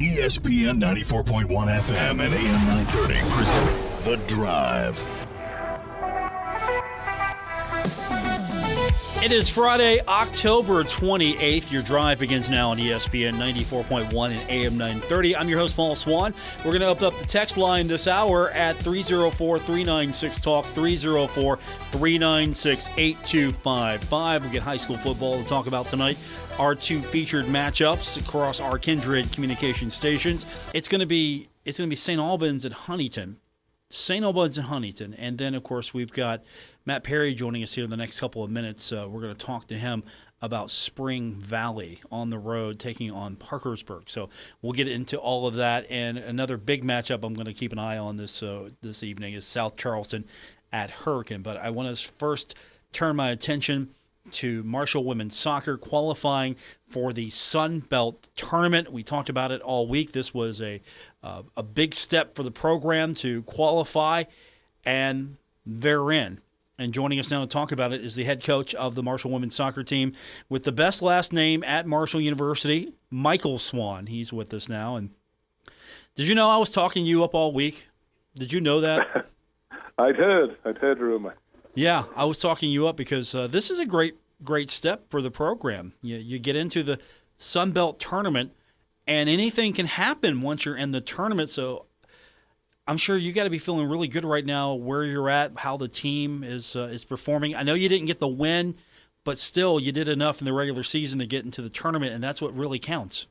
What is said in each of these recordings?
ESPN 94.1 FM and AM 930 present The Drive. It is Friday, October 28th. Your drive begins now on ESPN 94.1 and AM 930. I'm your host, Paul Swann. We're going to open up the text line this hour at 304-396-TALK, 304-396-8255. We'll get high school football to talk about tonight. Our two featured matchups across our Kindred communication stations. It's going to be St. Albans and Huntington. St. Albans and Huntington. And then, of course, we've got Matt Perry joining us here in the next couple of minutes. We're going to talk to him about Spring Valley on the road taking on Parkersburg. So we'll get into all of that. And another big matchup I'm going to keep an eye on this evening is South Charleston at Hurricane. But I want to first turn my attention to Marshall women's soccer qualifying for the Sun Belt tournament. We talked about it all week. This was a big step for the program to qualify, and they're in. And joining us now to talk about it is the head coach of the Marshall women's soccer team with the best last name at Marshall University, Michael Swan. He's with us now. And did you know I was talking you up all week? Did you know that? I'd heard a rumor. Yeah, I was talking you up because this is a great step for the program. You get into the Sun Belt tournament, and anything can happen once you're in the tournament. So I'm sure you got to be feeling really good right now where you're at, how the team is performing. I know you didn't get the win, but still you did enough in the regular season to get into the tournament, and that's what really counts.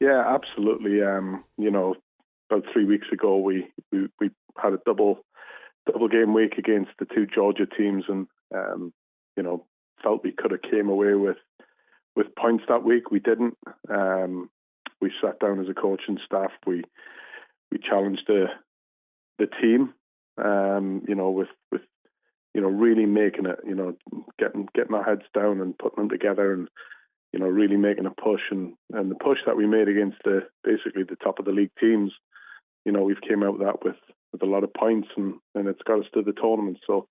Yeah, absolutely. About 3 weeks ago, we had a double game week against the two Georgia teams, and felt we could have came away with points that week. We didn't. We sat down as a coach and staff. We challenged the team, with really making it, getting our heads down and putting them together, and really making a push, and the push that we made against basically the top of the league teams. We've came out with that with a lot of points, and it's got us to the tournament. So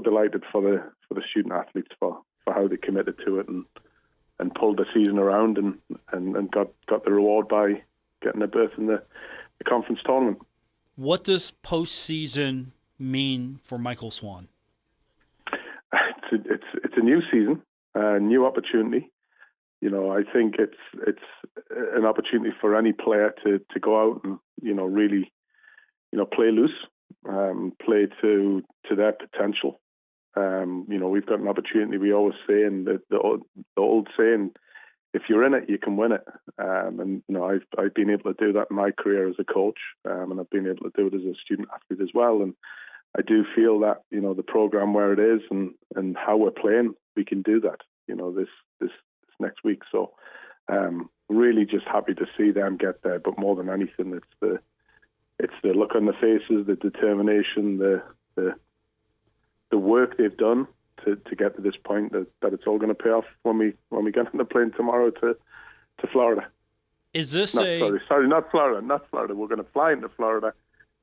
delighted for the student athletes for how they committed to it and pulled the season around and got the reward by getting a berth in the conference tournament. What does postseason mean for Michael Swan? It's a new season, a new opportunity. I think it's an opportunity for any player to go out and really play loose, play to their potential. We've got an opportunity. We always say, and the old saying, if you're in it, you can win it. And I've been able to do that in my career as a coach, and I've been able to do it as a student athlete as well. And I do feel that the program where it is and how we're playing, we can do that. This next week. So really just happy to see them get there. But more than anything, it's the look on the faces, the determination, the work they've done to get to this point that it's all going to pay off when we get on the plane tomorrow to Florida. Is this not Florida. We're going to fly into Florida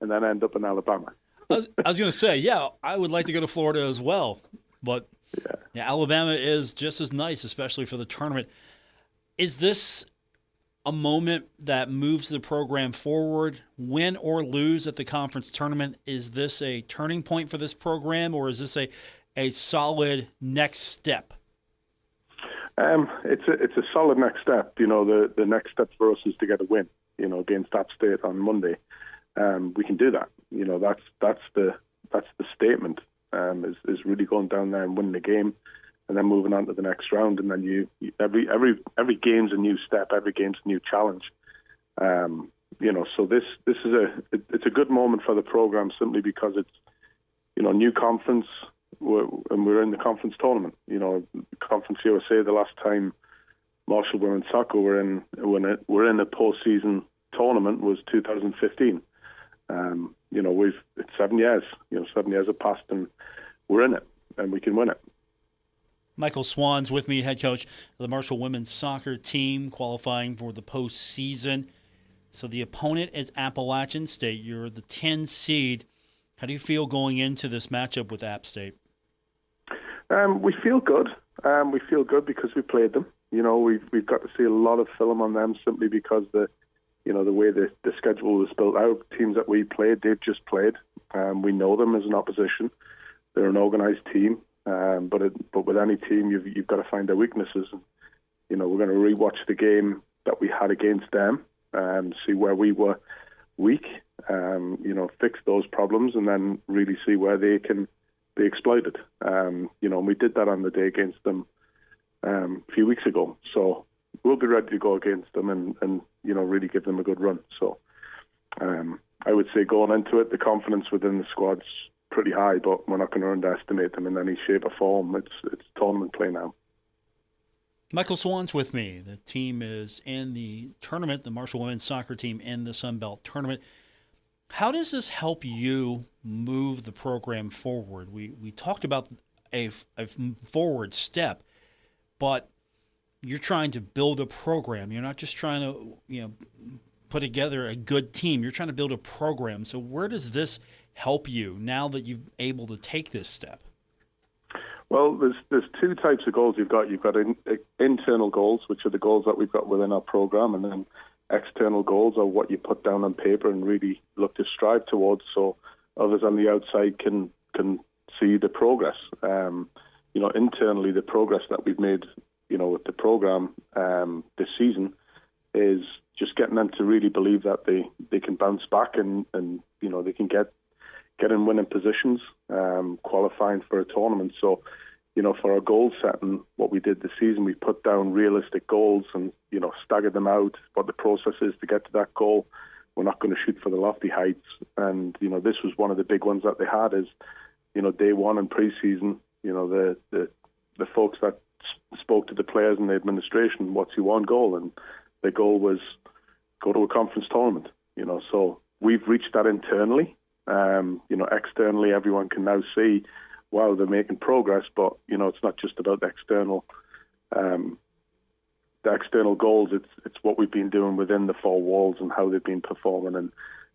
and then end up in Alabama. I was going to say, yeah, I would like to go to Florida as well, but yeah, Alabama is just as nice, especially for the tournament. Is this a moment that moves the program forward, win or lose at the conference tournament? Is this a turning point for this program, or is this a solid next step? It's a solid next step. The next step for us is to get a win, against App State on Monday. We can do that. That's the statement, is really going down there and winning the game, and then moving on to the next round. And then every game's a new step, every game's a new challenge. So this is it's a good moment for the program simply because it's new conference, and we're in the conference tournament. Conference USA, the last time Marshall women's soccer were in a postseason tournament was 2015. It's 7 years. 7 years have passed, and we're in it, and we can win it. Michael Swan's with me, head coach of the Marshall women's soccer team, qualifying for the postseason. So the opponent is Appalachian State. You're the 10 seed. How do you feel going into this matchup with App State? We feel good. We feel good because we played them. we've got to see a lot of film on them simply because the way the schedule was built out. Teams that we played, they've just played. We know them as an opposition. They're an organised team, but with any team, you've got to find their weaknesses. We're going to rewatch the game that we had against them, see where we were weak, fix those problems, and then really see where they can be exploited. And we did that on the day against them a few weeks ago. So we'll be ready to go against them and really give them a good run. So I would say going into it, the confidence within the squad's pretty high, but we're not going to underestimate them in any shape or form. It's tournament play now. Michael Swan's with me. The team is in the tournament, the Marshall women's soccer team in the Sun Belt tournament. How does this help you move the program forward? We talked about a forward step, but you're trying to build a program. You're not just trying to put together a good team. You're trying to build a program. So where does this help you now that you're able to take this step? Well, there's two types of goals you've got. You've got internal goals, which are the goals that we've got within our program, and then external goals are what you put down on paper and really look to strive towards, so others on the outside can see the progress. Internally, the progress that we've made, with the program this season is just getting them to really believe that they can bounce back and they can get in winning positions, qualifying for a tournament. So, for our goal setting, what we did this season, we put down realistic goals and, staggered them out, what the process is to get to that goal. We're not going to shoot for the lofty heights. And, this was one of the big ones that they had is, day one in preseason, the folks that spoke to the players and the administration, what's your one goal? And the goal was go to a conference tournament, so we've reached that internally. Externally, everyone can now see, wow, they're making progress, but, it's not just about the external goals. It's what we've been doing within the four walls and how they've been performing. And,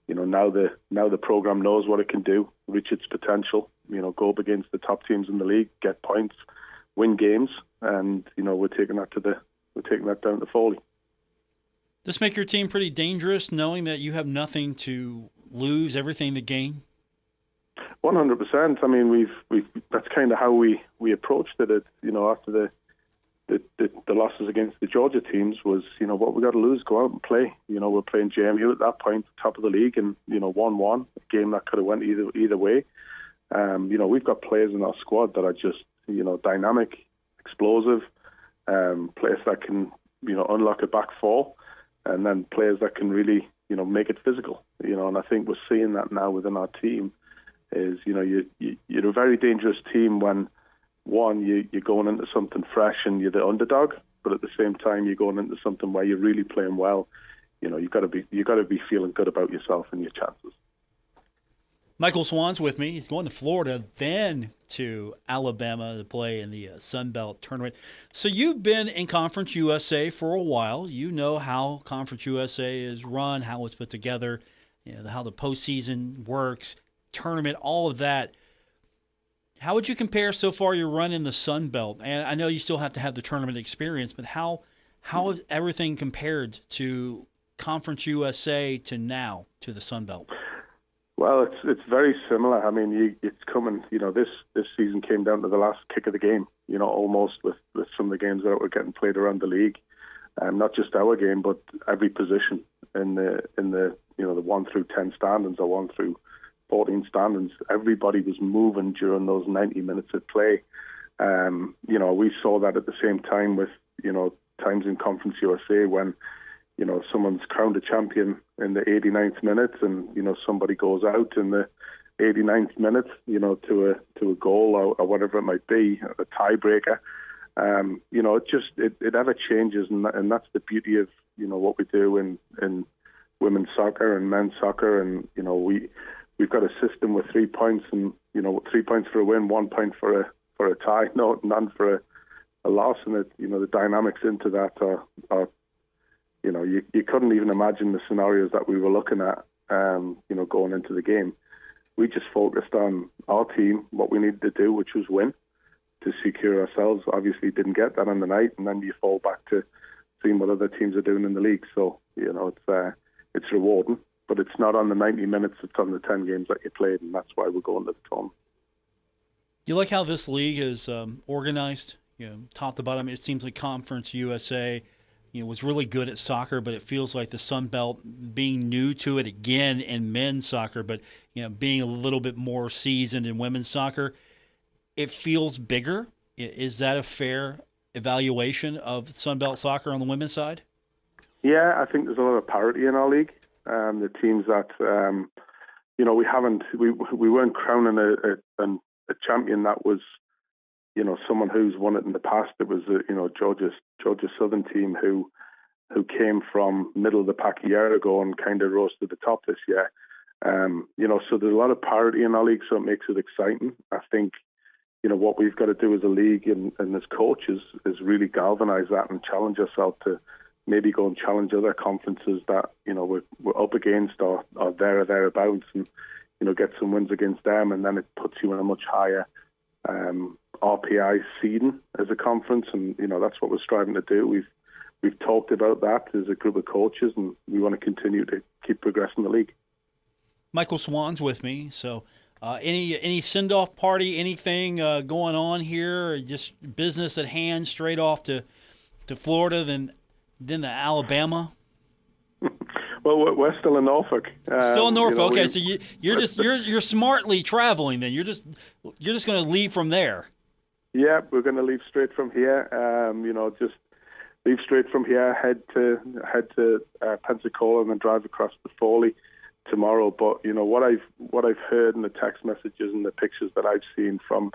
now the program knows what it can do, reach its potential, go up against the top teams in the league, get points, win games. And, we're taking that down to Foley. Does this make your team pretty dangerous, knowing that you have nothing to lose, everything to gain? 100%. I mean, we've that's kind of how we approached it. After the losses against the Georgia teams was, what we got to lose, go out and play. We're playing JMU at that point, top of the league, and 1-1, a game that could have went either way. We've got players in our squad that are just dynamic, explosive, players that can unlock a back four, and then players that can really make it physical. And I think we're seeing that now within our team. Is you're a very dangerous team when one you're going into something fresh and you're the underdog, but at the same time you're going into something where you're really playing well. You've got to be feeling good about yourself and your chances. Michael Swan's with me. He's going to Florida, then to Alabama to play in the Sun Belt tournament. So you've been in Conference USA for a while. You know how Conference USA is run, how it's put together, how the postseason works, tournament, all of that. How would you compare so far your run in the Sun Belt? And I know you still have to have the tournament experience, but how has everything compared to Conference USA to now to the Sun Belt? Well, it's very similar. I mean, it's coming. This season came down to the last kick of the game. Almost with some of the games that were getting played around the league, and not just our game, but every position in the the 1 through 10 standings or 1 through 14 standings. Everybody was moving during those 90 minutes of play. We saw that at the same time with times in Conference USA when someone's crowned a champion in the 89th minute, and somebody goes out in the 89th minute, to a goal or whatever it might be, a tiebreaker. It ever changes, and that's the beauty of what we do in women's soccer and men's soccer, and we've got a system with 3 points, and 3 points for a win, 1 point for a tie, none for a loss, and the dynamics into that are you couldn't even imagine the scenarios that we were looking at, going into the game. We just focused on our team, what we needed to do, which was win. secure ourselves. Obviously, didn't get that on the night, and then you fall back to seeing what other teams are doing in the league. So it's rewarding, but it's not on the 90 minutes. It's on the 10 games that you played, and that's why we're going to the tournament. Do you like how this league is organized? Top to bottom. It seems like Conference USA, was really good at soccer, but it feels like the Sun Belt being new to it again in men's soccer, but being a little bit more seasoned in women's soccer, it feels bigger. Is that a fair evaluation of Sun Belt soccer on the women's side? Yeah, I think there's a lot of parity in our league. The teams that we weren't crowning a champion that was someone who's won it in the past. It was Georgia Southern team who came from middle of the pack a year ago and kind of rose to the top this year. So there's a lot of parity in our league, so it makes it exciting. I think what we've got to do as a league and as coaches is really galvanise that and challenge ourselves to maybe go and challenge other conferences that we're up against or there or thereabouts, and get some wins against them, and then it puts you in a much higher RPI seeding as a conference, and that's what we're striving to do. We've talked about that as a group of coaches, and we want to continue to keep progressing the league. Michael Swan's with me, so any send-off party, anything going on here, or just business at hand, straight off to Florida, then to Alabama? Well, we're still in Norfolk. Still in Norfolk. Okay, so you're smartly traveling. Then you're just going to leave from there. Yeah, we're going to leave straight from here. Just leave straight from here, head to Pensacola, and then drive across to Foley tomorrow. But what I've heard in the text messages and the pictures that I've seen from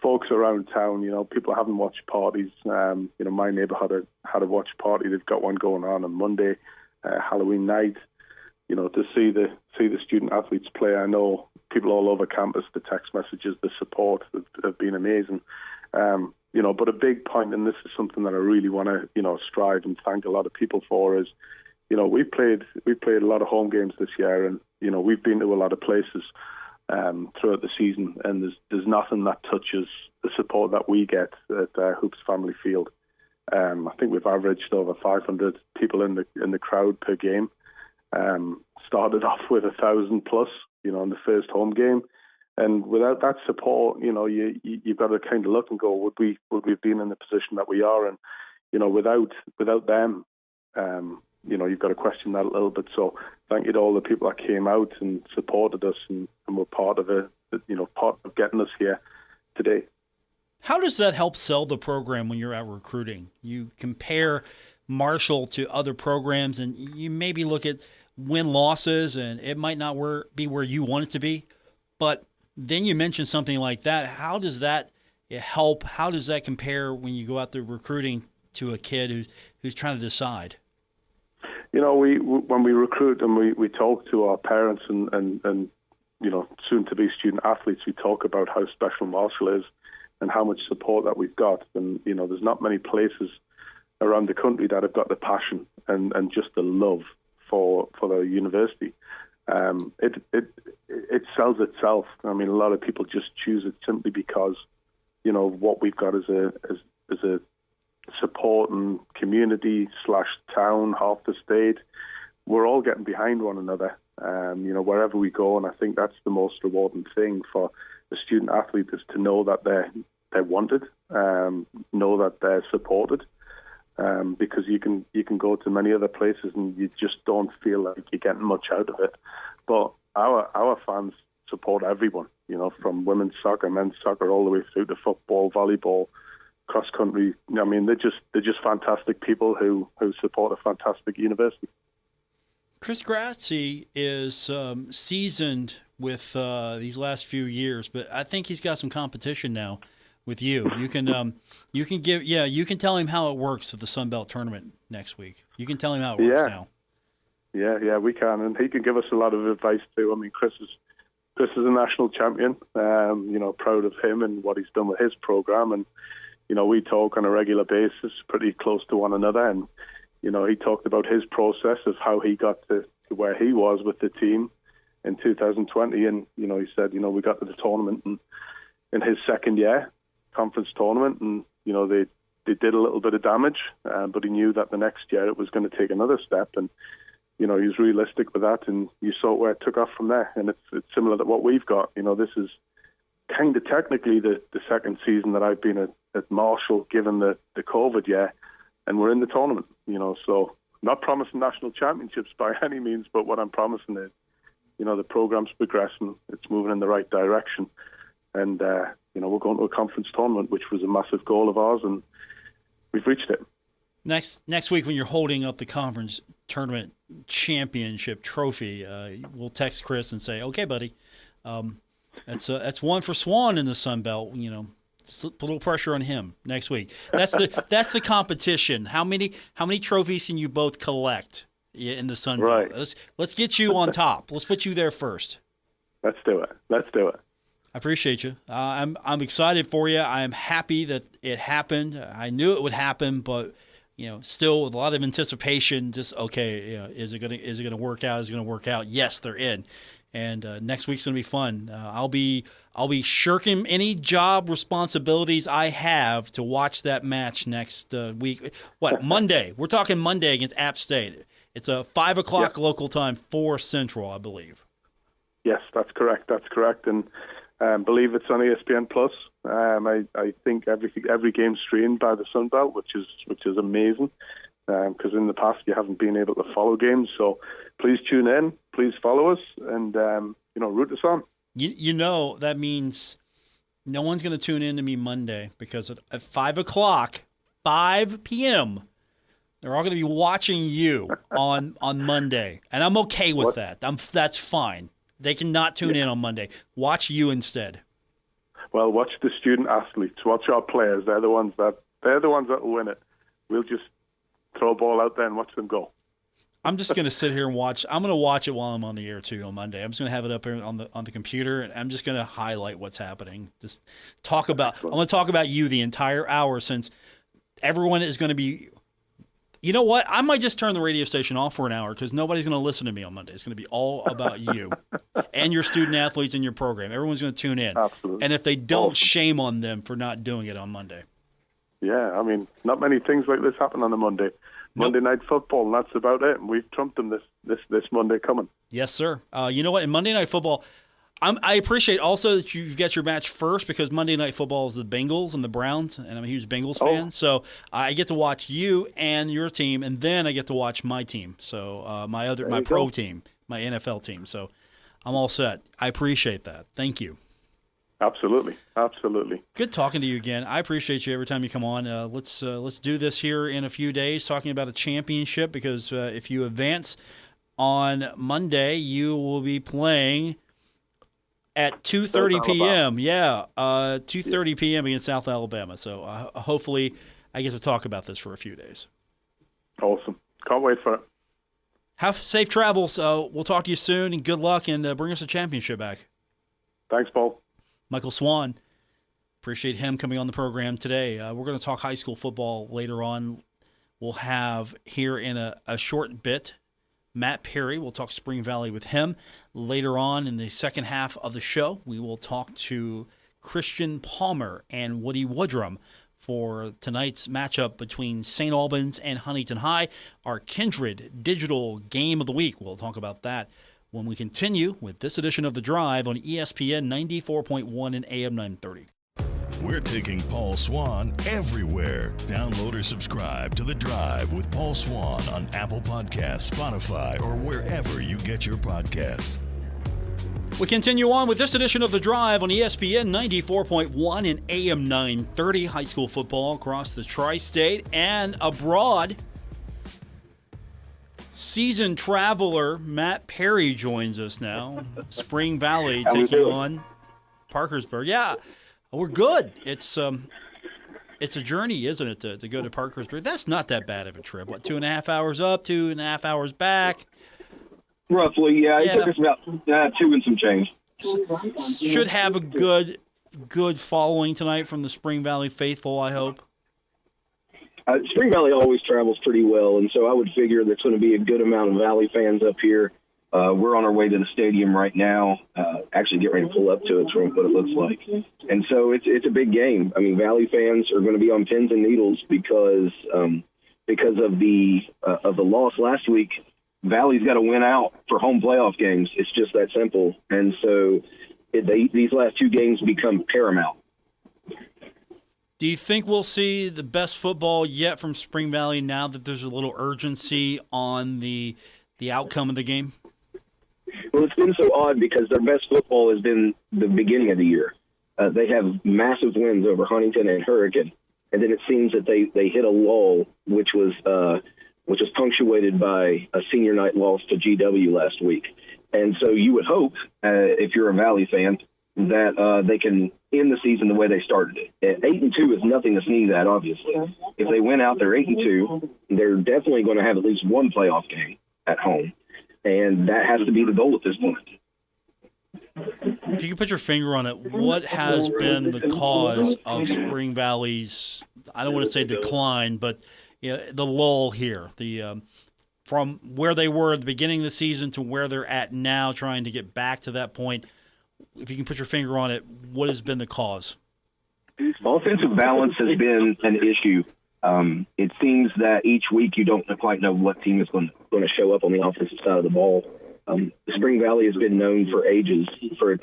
folks around town, people having watch parties. My neighbourhood had a watch party. They've got one going on Monday. Halloween night, to see the student athletes play. I know people all over campus, the text messages, the support have been amazing. But a big point, and this is something that I really want to strive and thank a lot of people for, is we played a lot of home games this year, and we've been to a lot of places throughout the season, and there's nothing that touches the support that we get at Hoops Family Field. I think we've averaged over 500 people in the crowd per game. Started off with 1,000 plus, in the first home game, and without that support, you've got to kind of look and go, would we have been in the position that we are? And without them, you've got to question that a little bit. So thank you to all the people that came out and supported us and were part of part of getting us here today. How does that help sell the program when you're out recruiting? You compare Marshall to other programs, and you maybe look at win-losses, and it might not be where you want it to be. But then you mention something like that. How does that help? How does that compare when you go out there recruiting to a kid who's trying to decide? When we recruit and we talk to our parents and soon-to-be student athletes, we talk about how special Marshall is and how much support that we've got. And, there's not many places around the country that have got the passion and just the love for the university. It sells itself. I mean, a lot of people just choose it simply because, what we've got as a support and community / town, half the state. We're all getting behind one another, wherever we go. And I think that's the most rewarding thing for the student athlete, is to know that they're wanted, know that they're supported, because you can go to many other places and you just don't feel like you're getting much out of it. But our fans support everyone, from women's soccer, men's soccer, all the way through to football, volleyball, cross country. I mean, they're just fantastic people who support a fantastic university. Chris Grazzi is seasoned with these last few years, but I think he's got some competition now with you. You can tell him how it works at the Sun Belt tournament next week. You can tell him how it works now. Yeah, we can, and he can give us a lot of advice too. I mean, Chris is a national champion. Proud of him and what he's done with his program, and we talk on a regular basis, pretty close to one another. And he talked about his process of how he got to where he was with the team in 2020, and he said, we got to the tournament in his second year, conference tournament, and they did a little bit of damage, but he knew that the next year it was going to take another step, and he was realistic with that, and you saw where it took off from there. And it's similar to what we've got. This is kind of technically the second season that I've been at Marshall, given the COVID year, and we're in the tournament. So not promising national championships by any means, but what I'm promising is, the program's progressing, it's moving in the right direction, and we're going to a conference tournament, which was a massive goal of ours, and we've reached it. Next week, when you're holding up the conference tournament championship trophy, we'll text Chris and say, "Okay, buddy, that's one for Swan in the Sun Belt." Put a little pressure on him next week. That's the competition. How many trophies can you both collect in the Sun Belt? Right. Let's get you on top. Let's put you there first. Let's do it. I appreciate you. I'm excited for you. I am happy that it happened. I knew it would happen, but still with a lot of anticipation. Just okay, is it gonna work out? Is it gonna work out? Yes, they're in. And next week's gonna be fun. I'll be shirking any job responsibilities I have to watch that match next week. What, Monday? We're talking Monday against App State. It's a 5 o'clock local time, 4 Central, I believe. Yes, that's correct. And believe it's on ESPN Plus. I think every game's streamed by the Sun Belt, which is amazing. Because in the past you haven't been able to follow games. So please tune in, please follow us, and root us on. That means no one's going to tune in to me Monday, because at 5 o'clock, 5 p.m., they're all going to be watching you on Monday, and I'm okay with that. That's fine. They cannot tune in on Monday. Watch you instead. Well, watch the student athletes. Watch our players. They're the ones that will win it. We'll just throw a ball out there and watch them go. I'm just going to sit here and watch. I'm going to watch it while I'm on the air too on Monday. I'm just going to have it up here on the computer, and I'm just going to highlight what's happening. Just talk about. I'm going to talk about you the entire hour, since everyone is going to be. You know what? I might just turn the radio station off for an hour, because nobody's going to listen to me on Monday. It's going to be all about you and your student athletes in your program. Everyone's going to tune in. Absolutely. And if they don't, shame on them for not doing it on Monday. Yeah, I mean, not many things like this happen on a Monday. Monday Night Football, and that's about it. And we've trumped them this Monday coming. Yes, sir. You know what? In Monday Night Football, I appreciate also that you get your match first, because Monday Night Football is the Bengals and the Browns, and I'm a huge Bengals fan. So I get to watch you and your team, and then I get to watch my team. So my pro team, my NFL team. So I'm all set. I appreciate that. Thank you. Absolutely. Good talking to you again. I appreciate you every time you come on. Let's do this here in a few days, talking about a championship, because if you advance on Monday, you will be playing at 2:30 p.m. Yeah, 2:30 p.m. against South Alabama. So hopefully I get to talk about this for a few days. Awesome. Can't wait for it. Have safe travels. We'll talk to you soon, and good luck, and bring us a championship back. Thanks, Paul. Michael Swan. Appreciate him coming on the program today. We're going to talk high school football later on. We'll have here in a short bit Matt Perry. We'll talk Spring Valley with him. Later on in the second half of the show, we will talk to Christian Palmer and Woody Woodrum for tonight's matchup between St. Albans and Huntington High, our Kindred Digital Game of the Week. We'll talk about that when we continue with this edition of The Drive on ESPN 94.1 and AM 930. We're taking Paul Swann everywhere. Download or subscribe to The Drive with Paul Swann on Apple Podcasts, Spotify, or wherever you get your podcasts. We continue on with this edition of The Drive on ESPN 94.1 and AM 930. High school football across the tri-state and abroad. Seasoned traveler Matt Perry joins us now. Spring Valley taking on Parkersburg. Yeah, we're good. It's a journey, isn't it, to go to Parkersburg? That's not that bad of a trip. What, 2.5 hours up, 2.5 hours back? Roughly, yeah. It took us about 2 and some change. Should have a good following tonight from the Spring Valley faithful, I hope. Spring Valley always travels pretty well, and so I would figure there's going to be a good amount of Valley fans up here. We're on our way to the stadium right now, actually getting ready to pull up to it from what it looks like. And so it's a big game. I mean, Valley fans are going to be on pins and needles because of the loss last week. Valley's got to win out for home playoff games. It's just that simple. And so these last two games become paramount. Do you think we'll see the best football yet from Spring Valley now that there's a little urgency on the outcome of the game? Well, it's been so odd because their best football has been the beginning of the year. They have massive wins over Huntington and Hurricane, and then it seems that they hit a lull, which was punctuated by a senior night loss to GW last week. And so you would hope, if you're a Valley fan, that they can end the season the way they started it. 8-2 is nothing to sneeze at, obviously. If they win out there 8-2, they're definitely going to have at least one playoff game at home, and that has to be the goal at this point. If you could put your finger on it, what has been the cause of Spring Valley's, I don't want to say decline, but the lull here, from where they were at the beginning of the season to where they're at now, trying to get back to that point? If you can put your finger on it, what has been the cause? Offensive balance has been an issue. It seems that each week you don't quite know what team is going to show up on the offensive side of the ball. Spring Valley has been known for ages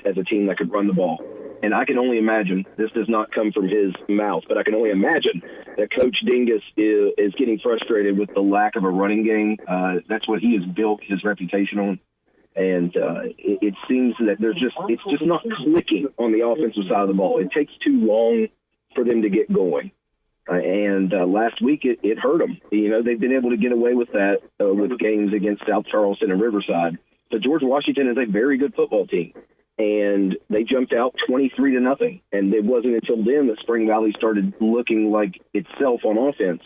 as a team that could run the ball. And I can only imagine, this does not come from his mouth, but I can only imagine that Coach Dingus is getting frustrated with the lack of a running game. That's what he has built his reputation on. And it seems that it's just not clicking on the offensive side of the ball. It takes too long for them to get going. And last week it hurt them. They've been able to get away with that with games against South Charleston and Riverside. But George Washington is a very good football team, and they jumped out 23-0. And it wasn't until then that Spring Valley started looking like itself on offense.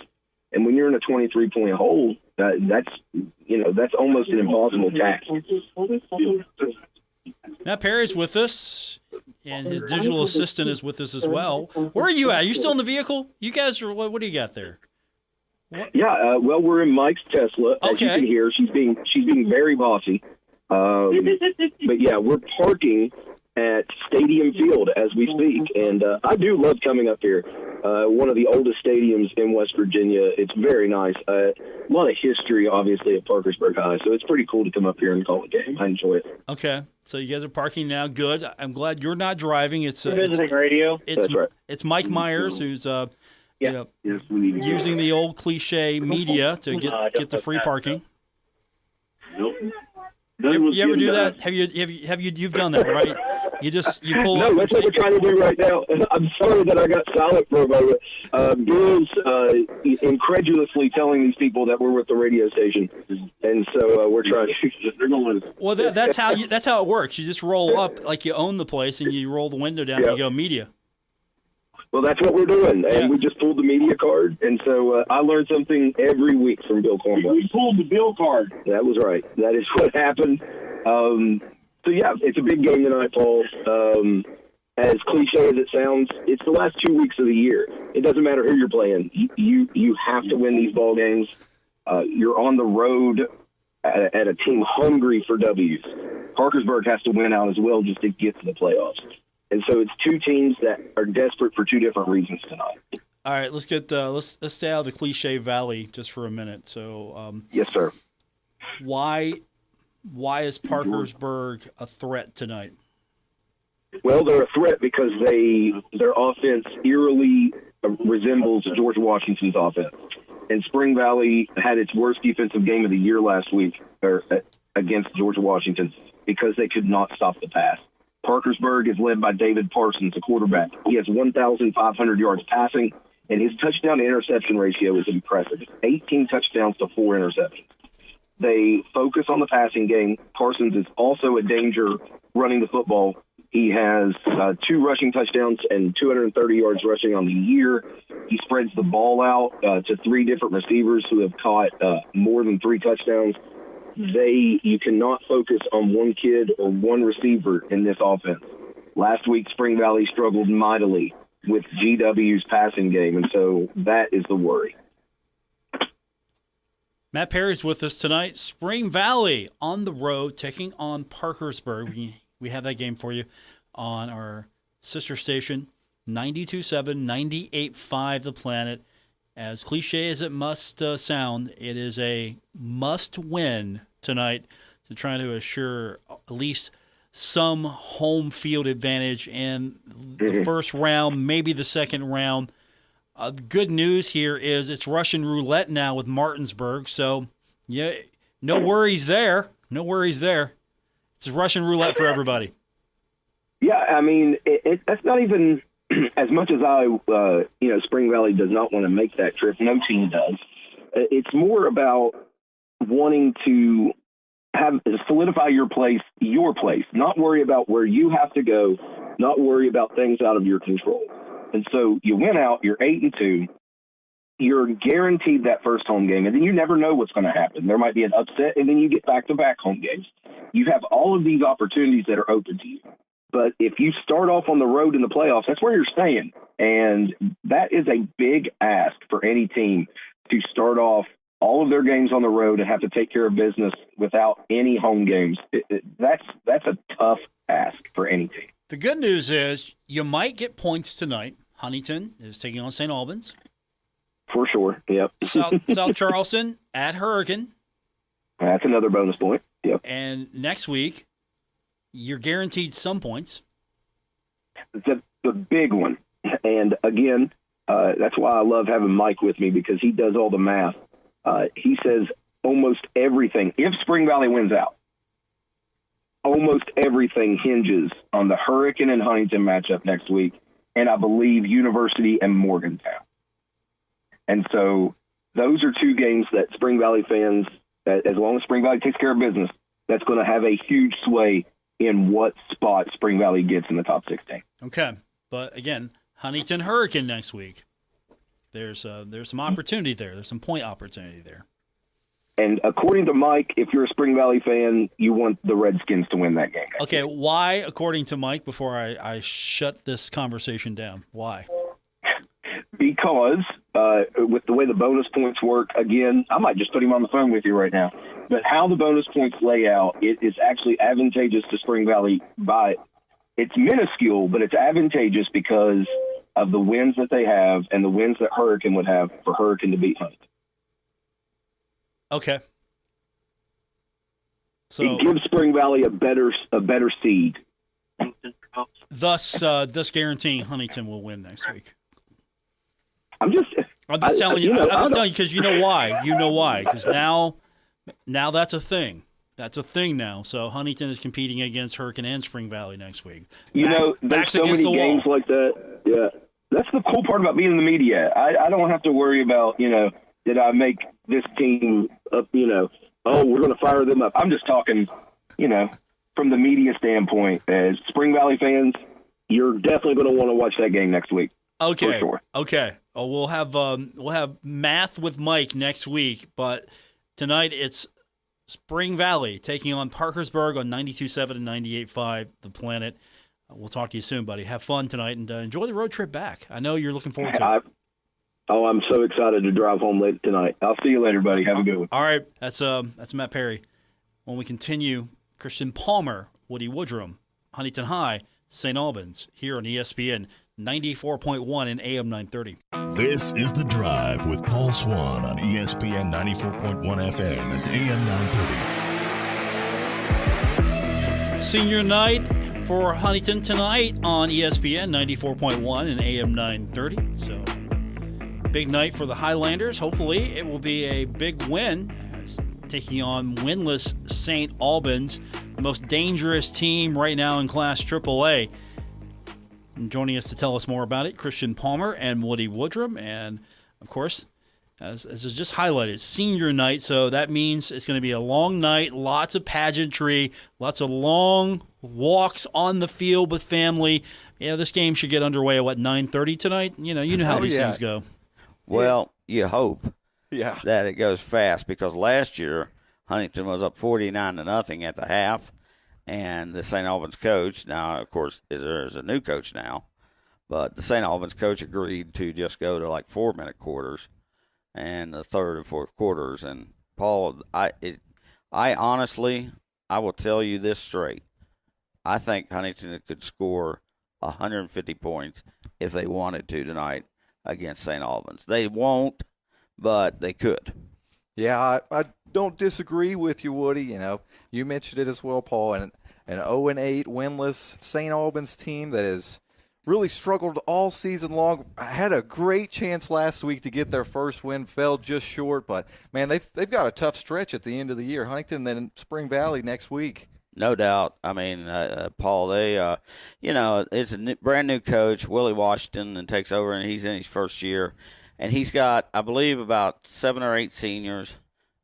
And when you're in a 23-point hole, that's almost an impossible task. Matt Perry's with us, and his digital assistant is with us as well. Where are you at? Are you still in the vehicle? You guys are. What do you got there? What? Yeah, well, we're in Mike's Tesla. As you can hear, she's being very bossy. But yeah, we're parking at Stadium Field as we speak, and I do love coming up here. One of the oldest stadiums in West Virginia. It's very nice. A lot of history, obviously, at Parkersburg High, so it's pretty cool to come up here and call a game. I enjoy it. Okay, so you guys are parking now. Good. I'm glad you're not driving. It's visiting radio. That's right. It's Mike Myers who's using the old cliche media to get the free parking. Nope. You ever do that? You've done that, right? You pull no, up. No, that's what we're trying to do right now. I'm sorry that I got silent for a moment. Bill's incredulously telling these people that we're with the radio station, and so we're trying to. Well, that's how it works. You just roll up like you own the place, and you roll the window down, and you go media. Well, that's what we're doing, and we just pulled the media card, and so I learned something every week from Bill Cornwell. We pulled the Bill card. That was right. That is what happened. So, yeah, it's a big game tonight, Paul. As cliche as it sounds, it's the last 2 weeks of the year. It doesn't matter who you're playing. You have to win these ball games. You're on the road at a team hungry for W's. Parkersburg has to win out as well just to get to the playoffs. And so it's two teams that are desperate for two different reasons tonight. All right, let's get let's stay out of the cliche valley just for a minute. So, yes, sir. Why is Parkersburg a threat tonight? Well, they're a threat because their offense eerily resembles George Washington's offense. And Spring Valley had its worst defensive game of the year last week against George Washington because they could not stop the pass. Parkersburg is led by David Parsons, the quarterback. He has 1,500 yards passing, and his touchdown-to-interception ratio is impressive. 18 touchdowns to 4 interceptions. They focus on the passing game. Parsons is also a danger running the football. He has 2 rushing touchdowns and 230 yards rushing on the year. He spreads the ball out to 3 different receivers who have caught more than 3 touchdowns. You cannot focus on one kid or one receiver in this offense. Last week, Spring Valley struggled mightily with GW's passing game, and so that is the worry. Matt Perry's with us tonight. Spring Valley on the road, taking on Parkersburg. We have that game for you on our sister station, 92.7, 98.5 The Planet. As cliche as it must sound, it is a must-win tonight to try to assure at least some home field advantage in the first round, maybe the second round. Good news here is it's Russian roulette now with Martinsburg, so yeah, no worries there. No worries there. It's Russian roulette for everybody. Yeah, I mean, that's not even as much as Spring Valley does not want to make that trip. No team does. It's more about wanting to solidify your place, not worry about where you have to go, not worry about things out of your control. And so you went out, you're 8-2, you're guaranteed that first home game, and then you never know what's going to happen. There might be an upset, and then you get back-to-back home games. You have all of these opportunities that are open to you. But if you start off on the road in the playoffs, that's where you're staying. And that is a big ask for any team to start off all of their games on the road and have to take care of business without any home games. That's a tough ask for any team. The good news is you might get points tonight. Huntington is taking on St. Albans. For sure, yep. South Charleston at Hurricane. That's another bonus point, yep. And next week, you're guaranteed some points. The big one. And again, that's why I love having Mike with me, because he does all the math. He says almost everything, if Spring Valley wins out, almost everything hinges on the Hurricane and Huntington matchup next week, and I believe University and Morgantown. And so those are two games that Spring Valley fans, as long as Spring Valley takes care of business, that's going to have a huge sway in what spot Spring Valley gets in the top 16. Okay. But again, Huntington Hurricane next week. There's some opportunity there. There's some point opportunity there. And according to Mike, if you're a Spring Valley fan, you want the Redskins to win that game. Okay, why, according to Mike, before I shut this conversation down, why? Because with the way the bonus points work, again, I might just put him on the phone with you right now, but how the bonus points lay out, it is actually advantageous to Spring Valley it's minuscule, but it's advantageous because of the wins that they have and the wins that Hurricane would have for Hurricane to beat Huntington. Okay. So it gives Spring Valley a better seed. Thus guaranteeing Huntington will win next week. I'm just telling you. I'm just telling you because you know why. You know why? Because now that's a thing. That's a thing now. So Huntington is competing against Hurricane and Spring Valley next week. There's so many games like that. Yeah, that's the cool part about being in the media. I don't have to worry about did I make this team up? Oh, we're going to fire them up. I'm just talking, from the media standpoint. As Spring Valley fans, you're definitely going to want to watch that game next week. Okay. For sure. Okay. Oh, we'll have math with Mike next week, but tonight it's Spring Valley taking on Parkersburg on 92.7 and 98.5 The Planet. We'll talk to you soon, buddy. Have fun tonight and enjoy the road trip back. I know you're looking forward to it. I'm so excited to drive home late tonight. I'll see you later, buddy. Have a good one. All right. That's Matt Perry. When we continue, Christian Palmer, Woody Woodrum, Huntington High, St. Albans, here on ESPN 94.1 and AM 930. This is The Drive with Paul Swann on ESPN 94.1 FM and AM 930. Senior night for Huntington tonight on ESPN 94.1 and AM 930. So, big night for the Highlanders. Hopefully, it will be a big win, taking on winless St. Albans, the most dangerous team right now in Class AAA. And joining us to tell us more about it, Christian Palmer and Woody Woodrum. And, of course, as is just highlighted, senior night. So that means it's going to be a long night, lots of pageantry, lots of long walks on the field with family. Yeah, this game should get underway at, 9:30 tonight? You know how these things go. Well, you hope that it goes fast, because last year Huntington was up 49-0 at the half. And the St. Albans coach, now, of course, there's a new coach now, but the St. Albans coach agreed to just go to 4-minute quarters and the third and fourth quarters. And Paul, I honestly, I will tell you this straight. I think Huntington could score 150 points if they wanted to tonight against St. Albans. They won't, but they could. Yeah, I don't disagree with you, Woody. You know, you mentioned it as well, Paul. An 0-8 winless St. Albans team that has really struggled all season long. Had a great chance last week to get their first win, fell just short. But man, they've got a tough stretch at the end of the year. Huntington, then Spring Valley next week. No doubt. I mean, Paul, they, it's a brand new coach, Willie Washington, and takes over, and he's in his first year. And he's got, I believe, about 7 or 8 seniors,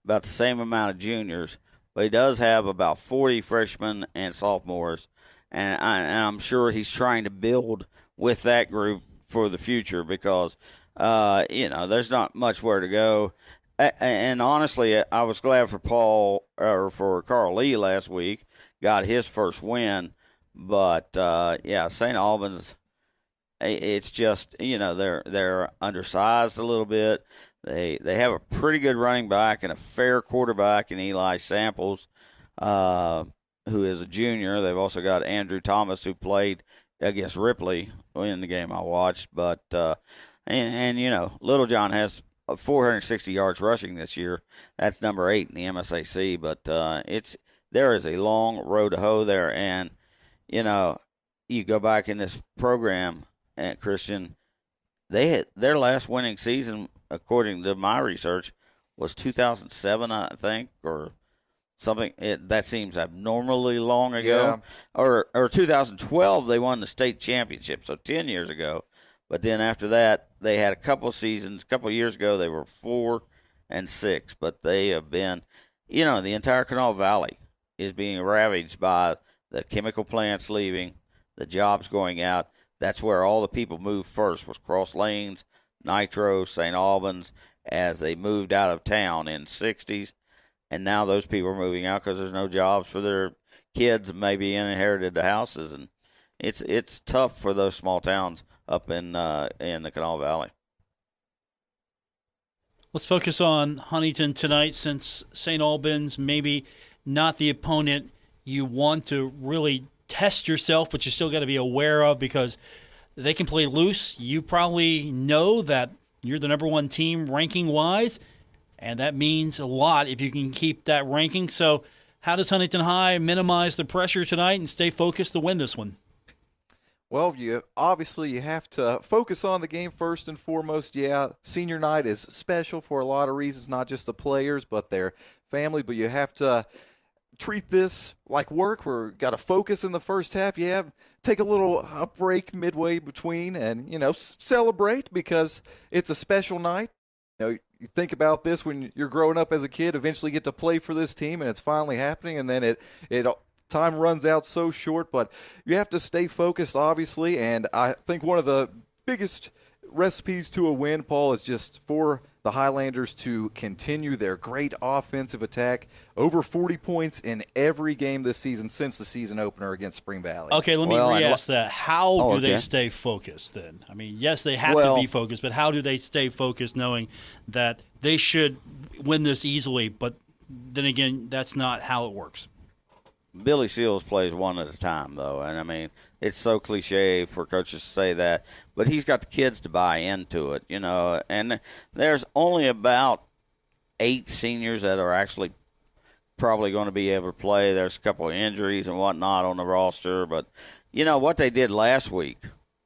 about the same amount of juniors. But he does have about 40 freshmen and sophomores. And I'm sure he's trying to build with that group for the future because, there's not much where to go. And honestly, I was glad for Carl Lee last week. Got his first win, but St. Albans, it's just they're undersized a little bit. They have a pretty good running back and a fair quarterback in Eli Samples, who is a junior. They've also got Andrew Thomas, who played against Ripley in the game I watched. But Little John has 460 yards rushing this year. That's number 8 in the MSAC, but there is a long road to hoe there. And, you go back in this program, at Christian, their last winning season, according to my research, was 2007, I think, or something. That seems abnormally long ago. Yeah. Or 2012, they won the state championship, so 10 years ago. But then after that, they had a couple seasons. A couple years ago, they were 4-6. But they have been, the entire Kanawha Valley is being ravaged by the chemical plants leaving, the jobs going out. That's where all the people moved first, was Cross Lanes, Nitro, St. Albans, as they moved out of town in the 60s. And now those people are moving out because there's no jobs for their kids, maybe inherited the houses. And it's tough for those small towns up in the Kanawha Valley. Let's focus on Huntington tonight, since St. Albans maybe not the opponent you want to really test yourself, but you still got to be aware of because they can play loose. You probably know that you're the number 1 team ranking-wise, and that means a lot if you can keep that ranking. So how does Huntington High minimize the pressure tonight and stay focused to win this one? Well, you have to focus on the game first and foremost. Yeah, senior night is special for a lot of reasons, not just the players, but their family. But you have to treat this like work. We're got to focus in the first half. Yeah, take a break midway between and, celebrate because it's a special night. You think about this when you're growing up as a kid, eventually get to play for this team, and it's finally happening, and then it time runs out so short, but you have to stay focused, obviously, and I think one of the biggest recipes to a win, Paul, is just for the Highlanders to continue their great offensive attack. Over 40 points in every game this season since the season opener against Spring Valley. Okay, let me re-ask that. How do they stay focused then? I mean, yes, they have to be focused, but how do they stay focused knowing that they should win this easily, but then again, that's not how it works? Billy Seals plays one at a time, though, and I mean, it's so cliche for coaches to say that, but he's got the kids to buy into it, and there's only about 8 seniors that are actually probably going to be able to play. There's a couple of injuries and whatnot on the roster, but, what they did last week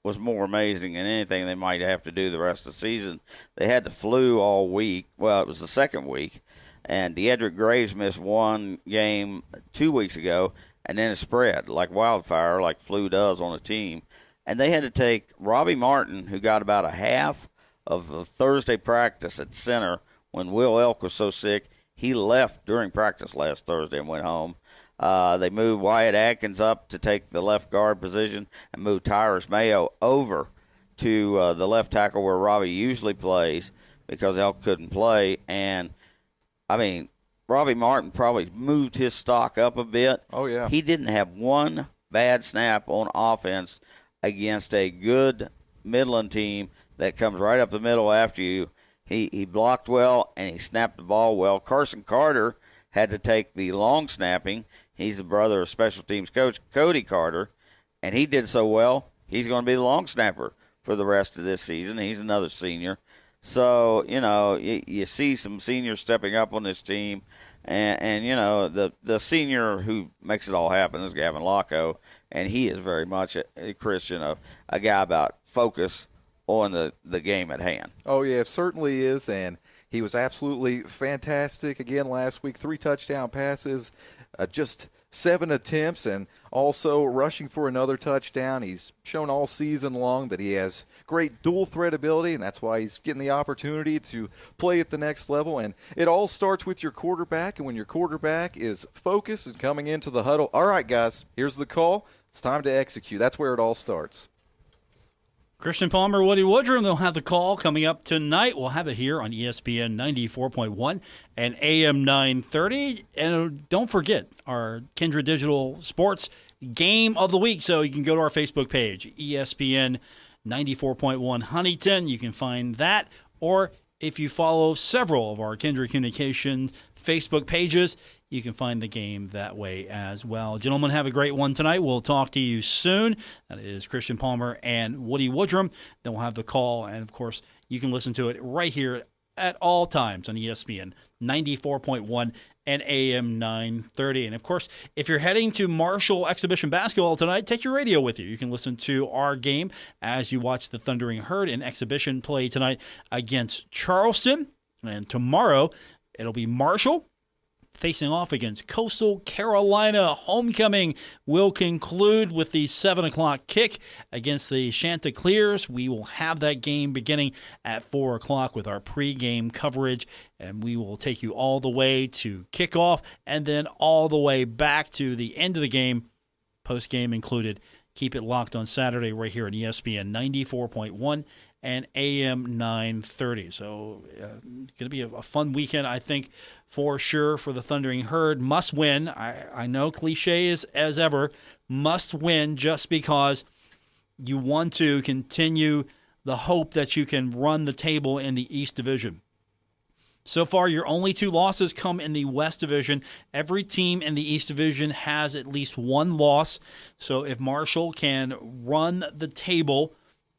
was more amazing than anything they might have to do the rest of the season. They had the flu all week. Well, it was the second week. And Deidrick Graves missed one game 2 weeks ago, and then it spread like wildfire, like flu does on a team. And they had to take Robbie Martin, who got about a half of the Thursday practice at center when Will Elk was so sick. He left during practice last Thursday and went home. They moved Wyatt Atkins up to take the left guard position and moved Tyrus Mayo over to the left tackle where Robbie usually plays because Elk couldn't play. And I mean, Robbie Martin probably moved his stock up a bit. Oh, yeah. He didn't have one bad snap on offense against a good Midland team that comes right up the middle after you. He blocked well, and he snapped the ball well. Carson Carter had to take the long snapping. He's the brother of special teams coach Cody Carter, and he did so well, he's going to be the long snapper for the rest of this season. He's another senior. So, you see some seniors stepping up on this team. And the senior who makes it all happen is Gavin Locko, and he is very much a Christian, a guy about focus on the game at hand. Oh, yeah, it certainly is, and he was absolutely fantastic again last week. 3 touchdown passes, just 7 attempts, and also rushing for another touchdown. He's shown all season long that he has great dual threat ability, and that's why he's getting the opportunity to play at the next level. And it all starts with your quarterback, and when your quarterback is focused and coming into the huddle, all right, guys, here's the call. It's time to execute. That's where it all starts. Christian Palmer, Woody Woodrum, they'll have the call coming up tonight. We'll have it here on ESPN 94.1 and AM 930. And don't forget our Kindred Digital Sports Game of the Week. So you can go to our Facebook page, ESPN 94.1 Huntington. You can find that. Or if you follow several of our Kindred Communications Facebook pages, you can find the game that way as well. Gentlemen, have a great one tonight. We'll talk to you soon. That is Christian Palmer and Woody Woodrum. Then we'll have the call, and, of course, you can listen to it right here at all times on ESPN 94.1 and AM 930. And, of course, if you're heading to Marshall Exhibition Basketball tonight, take your radio with you. You can listen to our game as you watch the Thundering Herd in exhibition play tonight against Charleston. And tomorrow it'll be Marshall facing off against Coastal Carolina. Homecoming will conclude with the 7 o'clock kick against the Chanticleers. We will have that game beginning at 4 o'clock with our pregame coverage, and we will take you all the way to kickoff and then all the way back to the end of the game, postgame included. Keep it locked on Saturday right here at ESPN 94.1 and AM 930. So going to be a fun weekend, I think, for sure, for the Thundering Herd. Must win. I know cliche is as ever, must win just because you want to continue the hope that you can run the table in the East Division. So far, your only 2 losses come in the West Division. Every team in the East Division has at least 1 loss. So if Marshall can run the table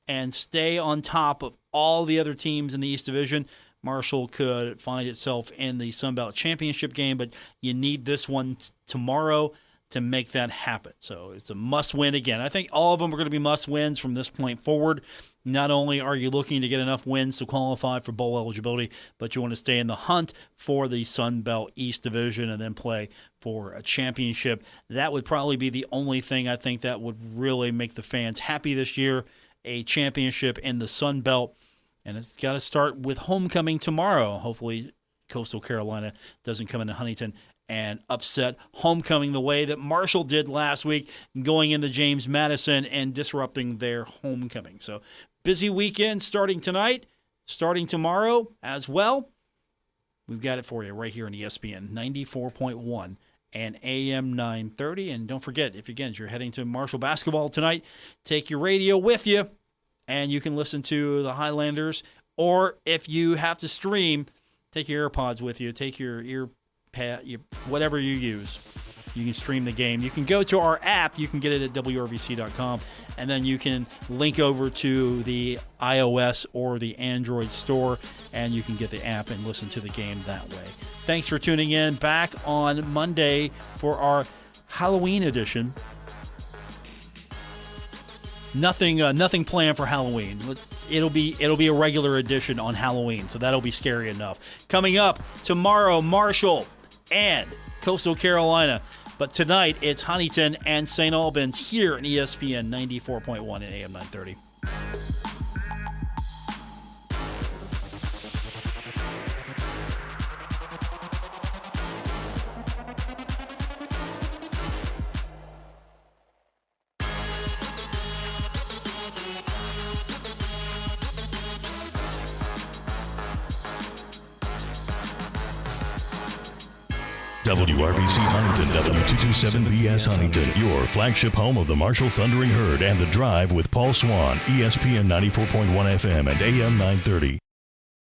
and stay on top of all the other teams in the East Division, Marshall could find itself in the Sun Belt Championship game, but you need this one tomorrow to make that happen. So it's a must-win again. I think all of them are going to be must-wins from this point forward. Not only are you looking to get enough wins to qualify for bowl eligibility, but you want to stay in the hunt for the Sun Belt East Division and then play for a championship. That would probably be the only thing I think that would really make the fans happy this year, a championship in the Sun Belt. And it's got to start with homecoming tomorrow. Hopefully Coastal Carolina doesn't come into Huntington and upset homecoming the way that Marshall did last week, going into James Madison and disrupting their homecoming. So busy weekend starting tonight, starting tomorrow as well. We've got it for you right here on ESPN 94.1 and AM 930. And don't forget, if you're heading to Marshall basketball tonight, take your radio with you, and you can listen to the Highlanders. Or if you have to stream, take your AirPods with you. Take your earpad, whatever you use. You can stream the game. You can go to our app. You can get it at WRVC.com, and then you can link over to the iOS or the Android store, and you can get the app and listen to the game that way. Thanks for tuning in. Back on Monday for our Halloween edition. Nothing planned for Halloween. It'll be a regular edition on Halloween, so that'll be scary enough. Coming up tomorrow, Marshall and Coastal Carolina. But tonight, it's Huntington and St. Albans here in ESPN 94.1 and AM 930. WRVC Huntington, W227BS Huntington, your flagship home of the Marshall Thundering Herd and The Drive with Paul Swann, ESPN 94.1 FM and AM 930.